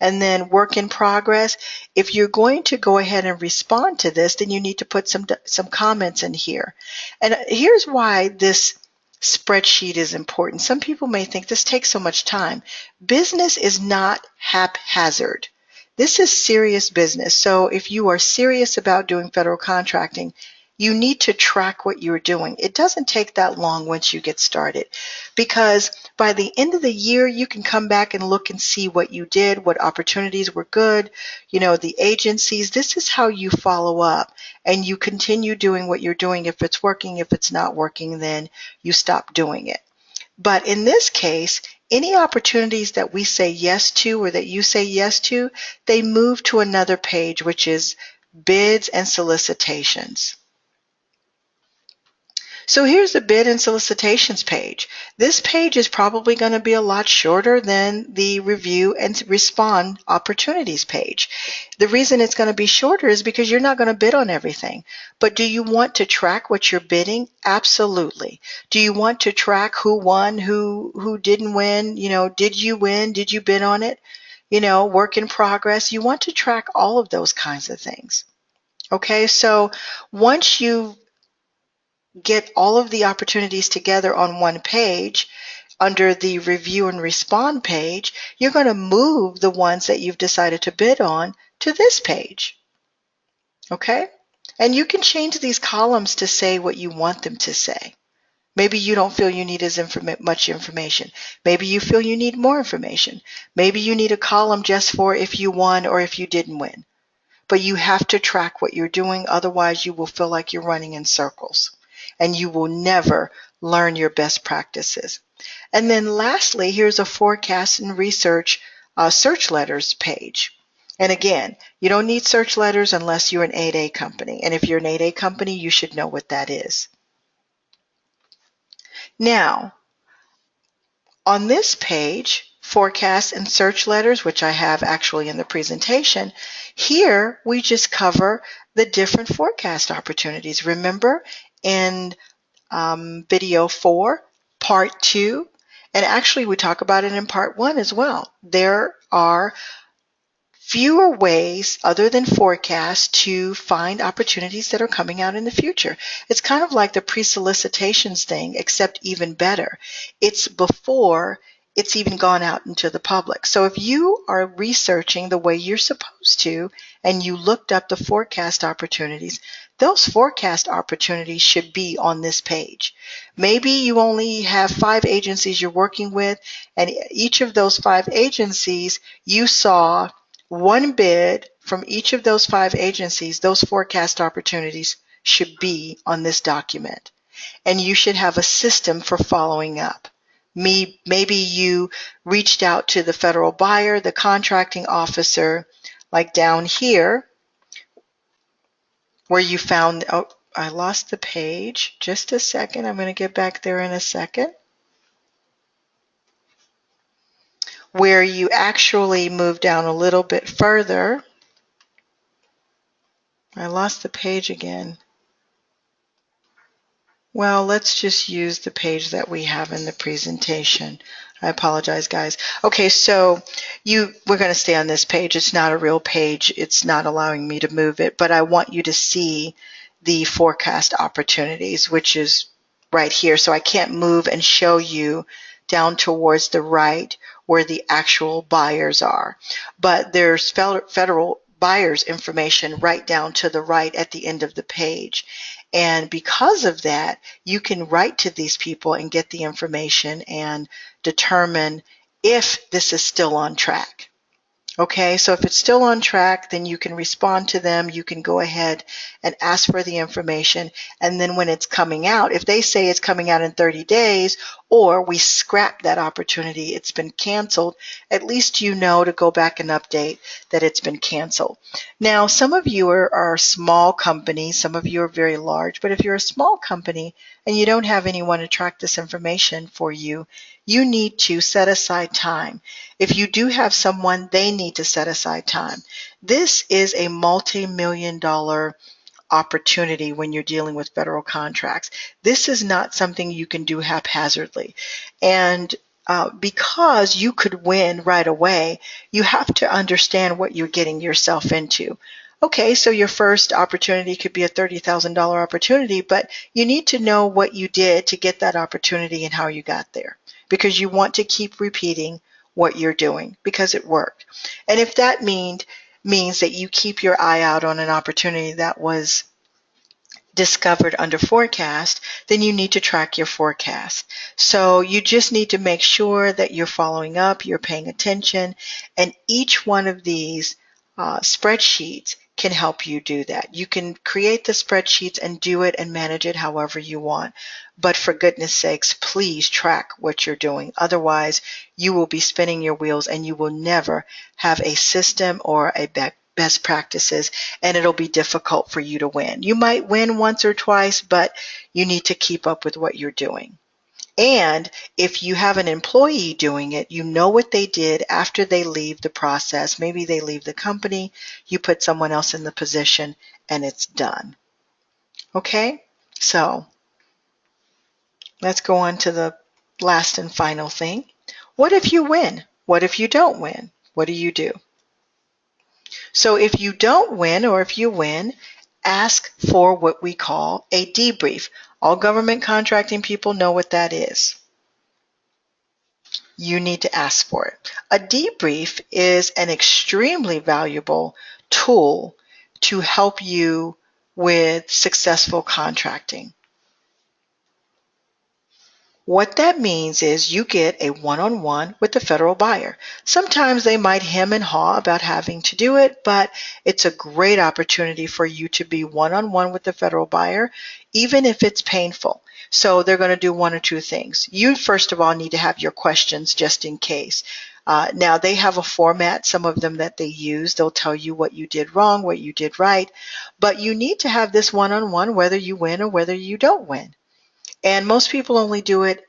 Speaker 1: And then work in progress. If you're going to go ahead and respond to this, then you need to put some comments in here. And here's why this spreadsheet is important. Some people may think this takes so much time. Business is not haphazard. This is serious business. So if you are serious about doing federal contracting, you need to track what you're doing. It doesn't take that long once you get started, because by the end of the year, you can come back and look and see what you did, what opportunities were good, the agencies. This is how you follow up, and you continue doing what you're doing. If it's working, if it's not working, then you stop doing it. But in this case, any opportunities that we say yes to or that you say yes to, they move to another page, which is bids and solicitations. So here's the bid and solicitations page. This page is probably going to be a lot shorter than the review and respond opportunities page. The reason it's going to be shorter is because you're not going to bid on everything. But do you want to track what you're bidding? Absolutely. Do you want to track who won, who didn't win? Did you win? Did you bid on it? Work in progress. You want to track all of those kinds of things. Okay, so once you get all of the opportunities together on one page, under the review and respond page, you're going to move the ones that you've decided to bid on to this page. Okay? And you can change these columns to say what you want them to say. Maybe you don't feel you need as much information. Maybe you feel you need more information. Maybe you need a column just for if you won or if you didn't win. But you have to track what you're doing, otherwise you will feel like you're running in circles, and you will never learn your best practices. And then lastly, here's a forecast and research search letters page. And again, you don't need search letters unless you're an 8A company. And if you're an 8A company, you should know what that is. Now, on this page, forecast and search letters, which I have actually in the presentation, here we just cover the different forecast opportunities. Remember in video 4, part 2, and actually we talk about it in part 1 as well. There are fewer ways other than forecast to find opportunities that are coming out in the future. It's kind of like the pre-solicitations thing, except even better. It's before it's even gone out into the public. So if you are researching the way you're supposed to and you looked up the forecast opportunities, those forecast opportunities should be on this page. Maybe you only have 5 agencies you're working with, and each of those 5 agencies you saw one bid from each of those 5 agencies. Those forecast opportunities should be on this document. And you should have a system for following up. Maybe you reached out to the federal buyer, the contracting officer, like down here, where you found, oh, I lost the page. Just a second. I'm going to get back there in a second. Where you actually move down a little bit further. I lost the page again. Well, let's just use the page that we have in the presentation. I apologize, guys. Okay, so we're going to stay on this page. It's not a real page. It's not allowing me to move it, but I want you to see the forecast opportunities, which is right here. So I can't move and show you down towards the right where the actual buyers are. But there's federal buyers information right down to the right at the end of the page. And because of that, you can write to these people and get the information and determine if this is still on track. Okay, so if it's still on track, then you can respond to them. You can go ahead and ask for the information. And then when it's coming out, if they say it's coming out in 30 days, or we scrap that opportunity, it's been canceled, at least you know to go back and update that it's been canceled. Now, some of you are small companies, some of you are very large, but if you're a small company and you don't have anyone to track this information for you, you need to set aside time. If you do have someone, they need to set aside time. This is a multi-million-dollar opportunity when you're dealing with federal contracts. This is not something you can do haphazardly. And because you could win right away, you have to understand what you're getting yourself into. Okay, so your first opportunity could be a $30,000 opportunity, but you need to know what you did to get that opportunity and how you got there, because you want to keep repeating what you're doing because it worked. And if that means that you keep your eye out on an opportunity that was discovered under forecast, then you need to track your forecast. So you just need to make sure that you're following up, you're paying attention, and each one of these spreadsheets can help you do that. You can create the spreadsheets and do it and manage it however you want. But for goodness sakes, please track what you're doing. Otherwise, you will be spinning your wheels and you will never have a system or a best practices, and it'll be difficult for you to win. You might win once or twice, but you need to keep up with what you're doing. And if you have an employee doing it, you know what they did after they leave the process. Maybe they leave the company, you put someone else in the position, and it's done. Okay, so let's go on to the last and final thing. What if you win? What if you don't win? What do you do? So if you don't win, or if you win, ask for what we call a debrief. All government contracting people know what that is. You need to ask for it. A debrief is an extremely valuable tool to help you with successful contracting. What that means is you get a one-on-one with the federal buyer. Sometimes they might hem and haw about having to do it, but it's a great opportunity for you to be one-on-one with the federal buyer, even if it's painful. So they're going to do one or two things. You, first of all, need to have your questions just in case. Now, they have a format, some of them that they use. They'll tell you what you did wrong, what you did right. But you need to have this one-on-one whether you win or whether you don't win. And most people only do it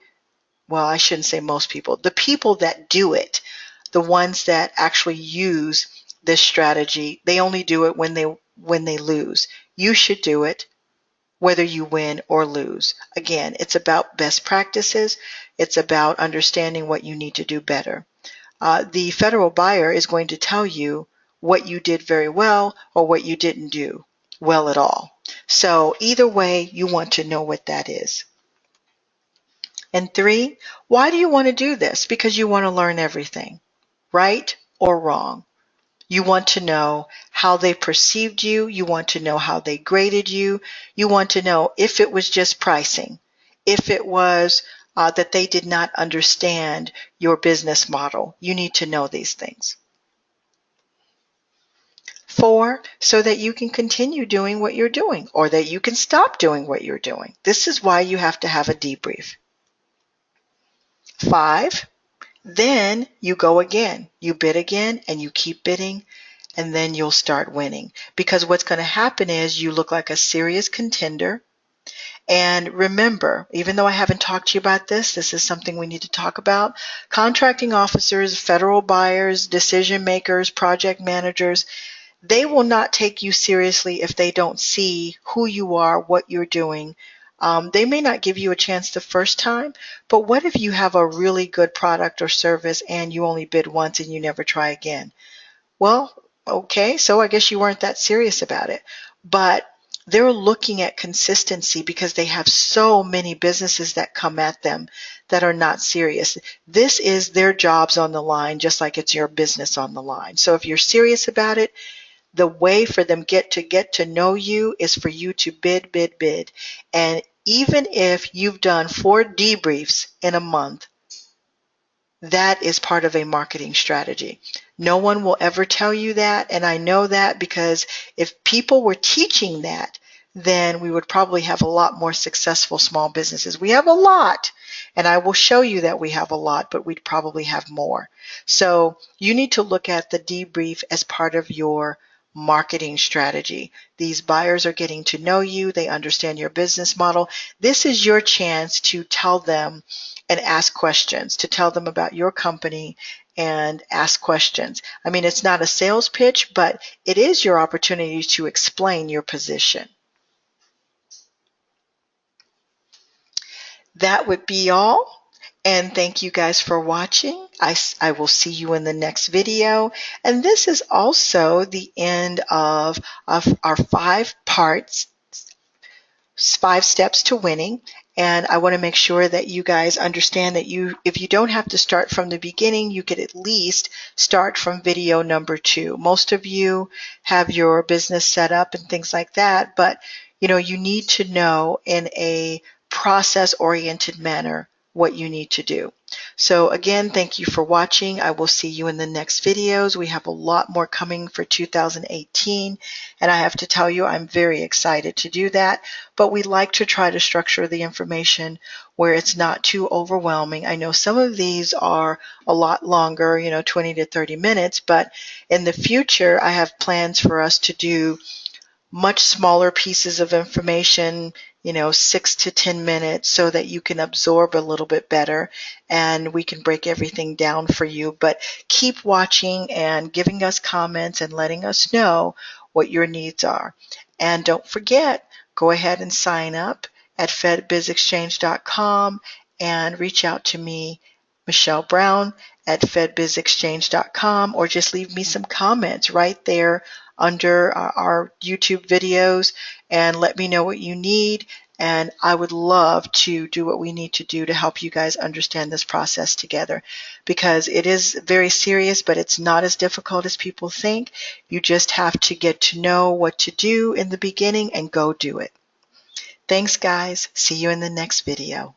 Speaker 1: well, I shouldn't say most people, the people that do it, the ones that actually use this strategy, they only do it when they lose. You should do it whether you win or lose. Again, it's about best practices. It's about understanding what you need to do better. The federal buyer is going to tell you what you did very well or what you didn't do well at all. So either way, you want to know what that is. And 3, why do you want to do this? Because you want to learn everything, right or wrong. You want to know how they perceived you. You want to know how they graded you. You want to know if it was just pricing, if it was that they did not understand your business model. You need to know these things. 4, so that you can continue doing what you're doing or that you can stop doing what you're doing. This is why you have to have a debrief. 5, then you go again. You bid again and you keep bidding, and then you'll start winning. Because what's going to happen is you look like a serious contender. And remember, even though I haven't talked to you about this, this is something we need to talk about. Contracting officers, federal buyers, decision makers, project managers, they will not take you seriously if they don't see who you are, what you're doing. They may not give you a chance the first time, but what if you have a really good product or service and you only bid once and you never try again? Well, okay, so I guess you weren't that serious about it. But they're looking at consistency because they have so many businesses that come at them that are not serious. This is their jobs on the line, just like it's your business on the line. So if you're serious about it, the way for them get to know you is for you to bid, bid, bid. And even if you've done 4 debriefs in a month, that is part of a marketing strategy. No one will ever tell you that, and I know that because if people were teaching that, then we would probably have a lot more successful small businesses. We have a lot, and I will show you that we have a lot, but we'd probably have more. So you need to look at the debrief as part of your marketing strategy. These buyers are getting to know you. They understand your business model. This is your chance to tell them and ask questions, to tell them about your company and ask questions. I mean, it's not a sales pitch, but it is your opportunity to explain your position. That would be all. And thank you guys for watching. I will see you in the next video. And this is also the end of our 5 parts, 5 steps to winning. And I want to make sure that you guys understand that if you don't have to start from the beginning, you could at least start from video number 2. Most of you have your business set up and things like that, but you need to know in a process-oriented manner what you need to do. So again, thank you for watching. I will see you in the next videos. We have a lot more coming for 2018, and I have to tell you, I'm very excited to do that, but we like to try to structure the information where it's not too overwhelming. I know some of these are a lot longer, 20 to 30 minutes, but in the future, I have plans for us to do much smaller pieces of information, 6 to 10 minutes, so that you can absorb a little bit better and we can break everything down for you. But keep watching and giving us comments and letting us know what your needs are. And don't forget, go ahead and sign up at fedbizexchange.com and reach out to me, Michelle Brown, at fedbizexchange.com, or just leave me some comments right there under our YouTube videos and let me know what you need. And I would love to do what we need to do to help you guys understand this process together, because it is very serious, but it's not as difficult as people think. You just have to get to know what to do in the beginning and go do it. Thanks, guys. See you in the next video.